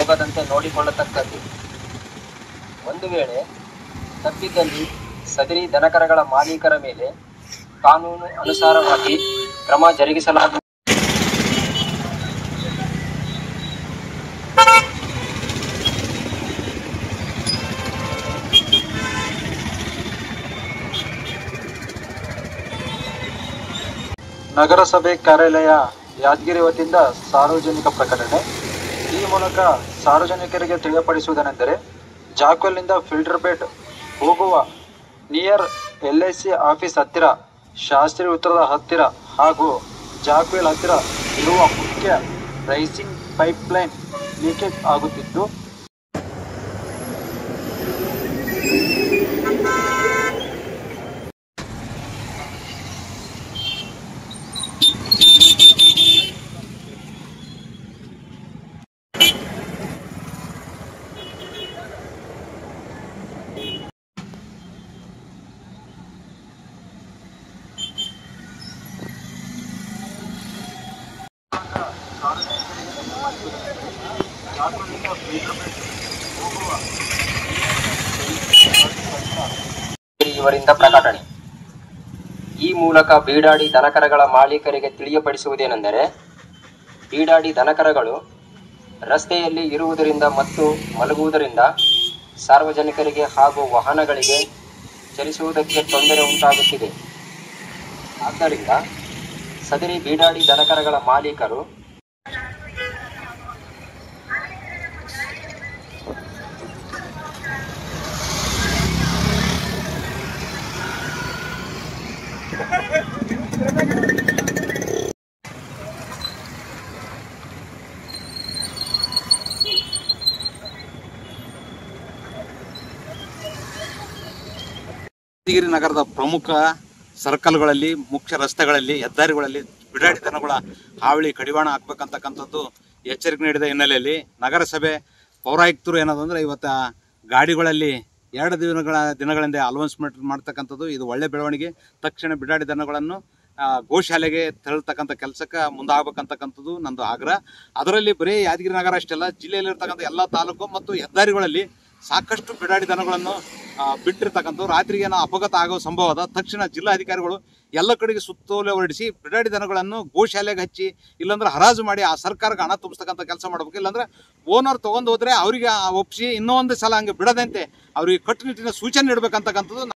ಹೋಗದಂತೆ ನೋಡಿಕೊಳ್ಳತಕ್ಕದ್ದು. ಒಂದು ವೇಳೆ ತಪ್ಪಿದ್ದಲ್ಲಿ ಸದರಿ ದನಕರಗಳ ಮಾಲೀಕರ ಮೇಲೆ ಕಾನೂನು ಅನುಸಾರವಾಗಿ ಕ್ರಮ ಜರುಗಿಸಲಾಗುವುದು. ನಗರಸಭೆ ಕಾರ್ಯಾಲಯ ಯಾದಗಿರಿ ವತಿಯಿಂದ ಸಾರ್ವಜನಿಕ ಪ್ರಕಟಣೆ. ಈ ಮೂಲಕ ಸಾರ್ವಜನಿಕರಿಗೆ ತಿಳಿಯಪಡಿಸುವುದೇನೆಂದರೆ, ಜಾಕ್ವೆಲ್ನಿಂದ ಫಿಲ್ಟರ್ಪೇಟ್ ಹೋಗುವ ನಿಯರ್ LIC ಆಫೀಸ್ ಹತ್ತಿರ, ಶಾಸ್ತ್ರಿ ಉತ್ತರದ ಹತ್ತಿರ ಹಾಗೂ ಜಾಕ್ವೆಲ್ ಹತ್ತಿರ ಇರುವ ಮುಖ್ಯ ರೈಸಿಂಗ್ ಪೈಪ್ಲೈನ್ ಲೀಕೇಜ್ ಆಗುತ್ತಿದ್ದು, ಇವರಿಂದ ಪ್ರಕಟಣೆ. ಈ ಮೂಲಕ ಬೀಡಾಡಿ ದನಕರಗಳ ಮಾಲೀಕರಿಗೆ ತಿಳಿಯಪಡಿಸುವುದೇನೆಂದರೆ, ಬೀಡಾಡಿ ದನಕರಗಳು ರಸ್ತೆಯಲ್ಲಿ ಇರುವುದರಿಂದ ಮತ್ತು ಮಲಗುವುದರಿಂದ ಸಾರ್ವಜನಿಕರಿಗೆ ಹಾಗೂ ವಾಹನಗಳಿಗೆ ಚಲಿಸುವುದಕ್ಕೆ ತೊಂದರೆ ಉಂಟಾಗುತ್ತಿದೆ. ಆದ್ದರಿಂದ ಸದರಿ ಬೀಡಾಡಿ ದನಕರಗಳ ಮಾಲೀಕರು ಯಾದಗಿರಿ ನಗರದ ಪ್ರಮುಖ ಸರ್ಕಲ್ಗಳಲ್ಲಿ, ಮುಖ್ಯ ರಸ್ತೆಗಳಲ್ಲಿ, ಹೆದ್ದಾರಿಗಳಲ್ಲಿ ಬಿಡಾಡಿ ದನಗಳ ಹಾವಳಿ ಕಡಿವಾಣ ಹಾಕ್ಬೇಕಂತಕ್ಕಂಥದ್ದು ಎಚ್ಚರಿಕೆ ನೀಡಿದ ಹಿನ್ನೆಲೆಯಲ್ಲಿ ನಗರಸಭೆ ಪೌರಾಯುಕ್ತರು ಏನದಂದ್ರೆ, ಇವತ್ತು ಗಾಡಿಗಳಲ್ಲಿ 2 ದಿನಗಳಿಂದ ಅಲೌನ್ಸ್ಮೆಂಟ್ ಮಾಡ್ತಕ್ಕಂಥದ್ದು ಇದು ಒಳ್ಳೆ ಬೆಳವಣಿಗೆ. ತಕ್ಷಣ ಬಿಡಾಡಿ ದನಗಳನ್ನು ಗೋಶಾಲೆಗೆ ತೆರಳತಕ್ಕಂಥ ಕೆಲಸಕ್ಕೆ ಮುಂದಾಗಬೇಕಂತಕ್ಕಂಥದ್ದು ನಂದು ಆಗ್ರಹ. ಅದರಲ್ಲಿ ಬರೀ ಯಾದಗಿರಿ ನಗರ ಅಷ್ಟೆಲ್ಲ, ಜಿಲ್ಲೆಯಲ್ಲಿರ್ತಕ್ಕಂಥ ಎಲ್ಲ ತಾಲೂಕು ಮತ್ತು ಹೆದ್ದಾರಿಗಳಲ್ಲಿ ಸಾಕಷ್ಟು ಬಿಡಾಡಿ ದನಗಳನ್ನು ಬಿಟ್ಟಿರ್ತಕ್ಕಂಥದ್ದು. ರಾತ್ರಿಗೆ ಅಪಘಾತ ಆಗೋ ಸಂಭವ ಅದ. ತಕ್ಷಣ ಜಿಲ್ಲಾಧಿಕಾರಿಗಳು ಎಲ್ಲ ಕಡೆಗೆ ಸುತ್ತೋಲೆ ಹೊರಡಿಸಿ ಬಿಡಾಡಿ ದನಗಳನ್ನು ಗೋಶಾಲೆಗೆ ಹಚ್ಚಿ, ಇಲ್ಲಾಂದ್ರೆ ಹರಾಜು ಮಾಡಿ ಆ ಸರ್ಕಾರಕ್ಕೆ ಹಣ ತುಂಬಿಸ್ತಕ್ಕಂಥ ಕೆಲಸ ಮಾಡ್ಬೇಕು. ಇಲ್ಲಾಂದ್ರೆ ಓನರ್ ತೊಗೊಂಡು ಹೋದ್ರೆ ಅವರಿಗೆ ಒಪ್ಪಿಸಿ ಇನ್ನೊಂದು ಸಲ ಹಂಗೆ ಬಿಡದಂತೆ ಅವರಿಗೆ ಕಟ್ಟುನಿಟ್ಟಿನ ಸೂಚನೆ ನೀಡಬೇಕಂತಕ್ಕಂಥದ್ದು